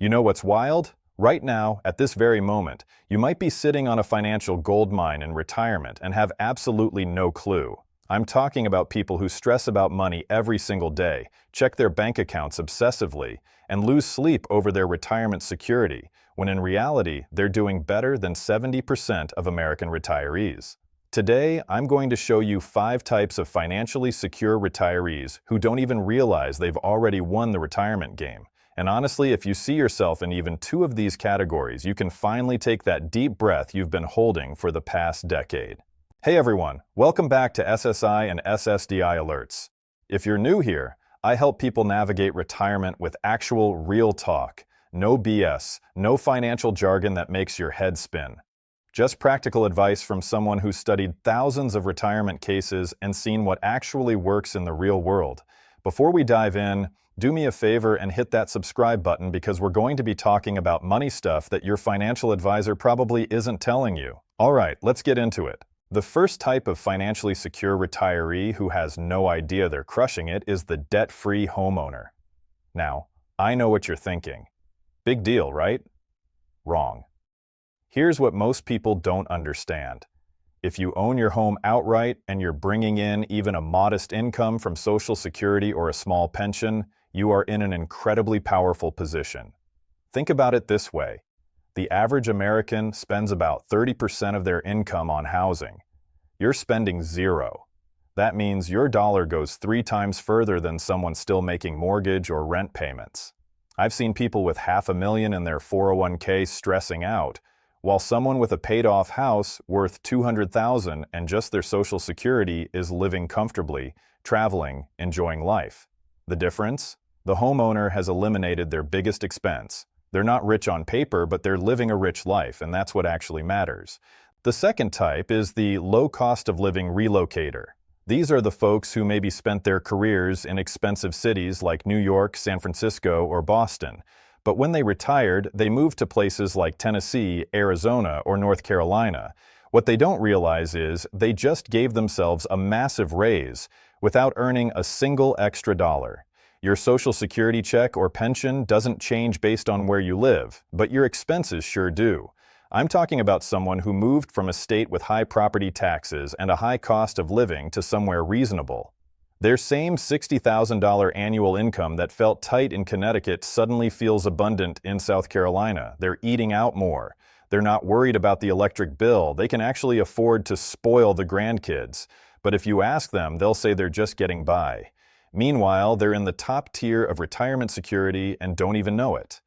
You know what's wild? Right now, at this very moment, you might be sitting on a financial gold mine in retirement and have absolutely no clue. I'm talking about people who stress about money every single day, check their bank accounts obsessively, and lose sleep over their retirement security, when in reality, they're doing better than 70% of American retirees. Today, I'm going to show you 5 types of financially secure retirees who don't even realize they've already won the retirement game. And honestly, if you see yourself in even 2 of these categories, you can finally take that deep breath you've been holding for the past decade. Hey everyone, welcome back to SSI and SSDI Alerts. If you're new here, I help people navigate retirement with actual real talk. No BS, no financial jargon that makes your head spin. Just practical advice from someone who's studied thousands of retirement cases and seen what actually works in the real world. Before we dive in, do me a favor and hit that subscribe button because we're going to be talking about money stuff that your financial advisor probably isn't telling you. All right, let's get into it. The first type of financially secure retiree who has no idea they're crushing it is the debt-free homeowner. Now, I know what you're thinking. Big deal, right? Wrong. Here's what most people don't understand. If you own your home outright and you're bringing in even a modest income from Social Security or a small pension, you are in an incredibly powerful position. Think about it this way. The average American spends about 30% of their income on housing. You're spending 0. That means your dollar goes 3 times further than someone still making mortgage or rent payments. I've seen people with $500,000 in their 401k stressing out, while someone with a paid-off house worth $200,000 and just their Social Security is living comfortably, traveling, enjoying life. The difference? The homeowner has eliminated their biggest expense. They're not rich on paper, but they're living a rich life, and that's what actually matters. The second type is the low-cost-of-living relocator. These are the folks who maybe spent their careers in expensive cities like New York, San Francisco, or Boston. But when they retired, they moved to places like Tennessee, Arizona, or North Carolina. What they don't realize is they just gave themselves a massive raise without earning a single extra dollar. Your Social Security check or pension doesn't change based on where you live, but your expenses sure do. I'm talking about someone who moved from a state with high property taxes and a high cost of living to somewhere reasonable. Their same $60,000 annual income that felt tight in Connecticut suddenly feels abundant in South Carolina. They're eating out more. They're not worried about the electric bill. They can actually afford to spoil the grandkids. But if you ask them, they'll say they're just getting by. Meanwhile, they're in the top tier of retirement security and don't even know it.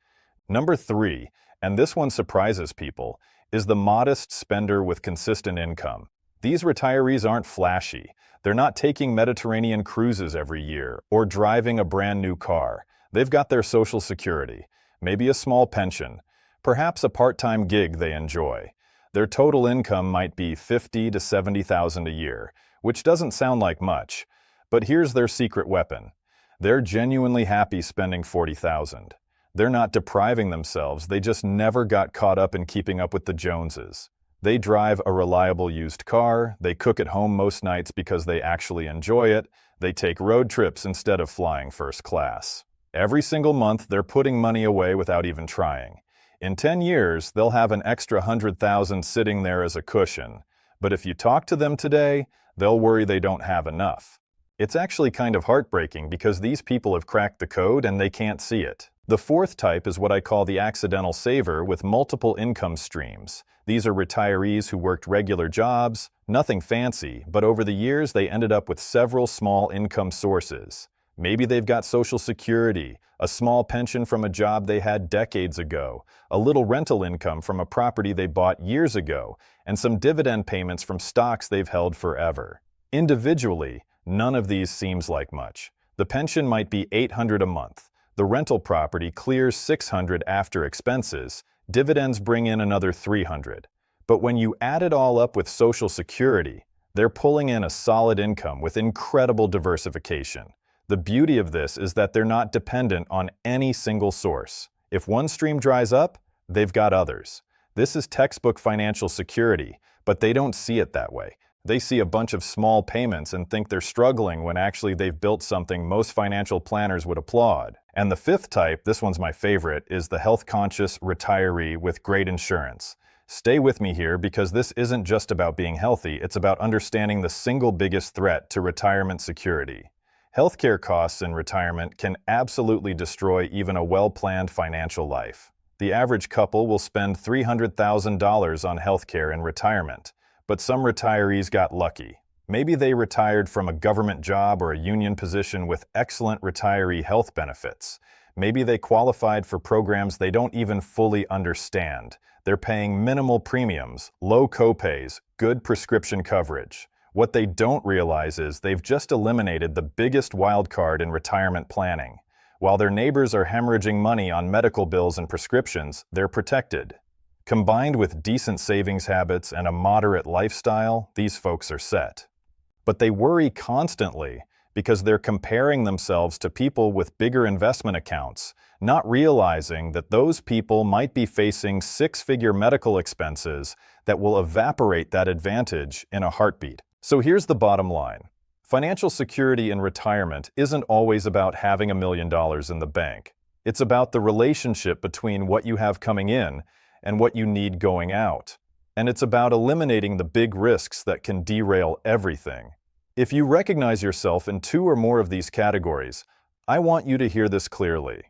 Number 3, and this one surprises people, is the modest spender with consistent income. These retirees aren't flashy. They're not taking Mediterranean cruises every year or driving a brand new car. They've got their Social Security, maybe a small pension, perhaps a part-time gig they enjoy. Their total income might be $50,000 to $70,000 a year, which doesn't sound like much. But here's their secret weapon. They're genuinely happy spending $40,000. They're not depriving themselves, they just never got caught up in keeping up with the Joneses. They drive a reliable used car, they cook at home most nights because they actually enjoy it, they take road trips instead of flying first class. Every single month, they're putting money away without even trying. In 10 years, they'll have an extra $100,000 sitting there as a cushion. But if you talk to them today, they'll worry they don't have enough. It's actually kind of heartbreaking because these people have cracked the code and they can't see it. The fourth type is what I call the accidental saver with multiple income streams. These are retirees who worked regular jobs, nothing fancy, but over the years they ended up with several small income sources. Maybe they've got Social Security, a small pension from a job they had decades ago, a little rental income from a property they bought years ago, and some dividend payments from stocks they've held forever. Individually, none of these seems like much. The pension might be $800 a month. The rental property clears $600 after expenses. Dividends bring in another $300. But when you add it all up with Social Security, they're pulling in a solid income with incredible diversification. The beauty of this is that they're not dependent on any single source. If one stream dries up, they've got others. This is textbook financial security, but they don't see it that way. They see a bunch of small payments and think they're struggling when actually they've built something most financial planners would applaud. And the fifth type, this one's my favorite, is the health-conscious retiree with great insurance. Stay with me here because this isn't just about being healthy, it's about understanding the single biggest threat to retirement security. Healthcare costs in retirement can absolutely destroy even a well-planned financial life. The average couple will spend $300,000 on healthcare in retirement, but some retirees got lucky. Maybe they retired from a government job or a union position with excellent retiree health benefits. Maybe they qualified for programs they don't even fully understand. They're paying minimal premiums, low copays, good prescription coverage. What they don't realize is they've just eliminated the biggest wild card in retirement planning. While their neighbors are hemorrhaging money on medical bills and prescriptions, they're protected. Combined with decent savings habits and a moderate lifestyle, these folks are set. But they worry constantly because they're comparing themselves to people with bigger investment accounts, not realizing that those people might be facing six-figure medical expenses that will evaporate that advantage in a heartbeat. So here's the bottom line. Financial security in retirement isn't always about having $1 million in the bank. It's about the relationship between what you have coming in and what you need going out. And it's about eliminating the big risks that can derail everything. If you recognize yourself in two or more of these categories, I want you to hear this clearly.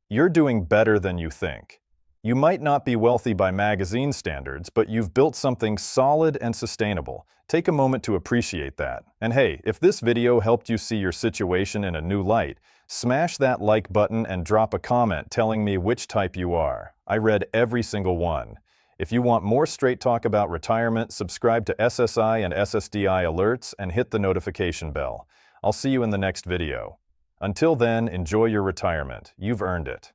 You're doing better than you think. You might not be wealthy by magazine standards, but you've built something solid and sustainable. Take a moment to appreciate that. And hey, if this video helped you see your situation in a new light, smash that like button and drop a comment telling me which type you are. I read every single one. If you want more straight talk about retirement, subscribe to SSI and SSDI alerts and hit the notification bell. I'll see you in the next video. Until then, enjoy your retirement. You've earned it.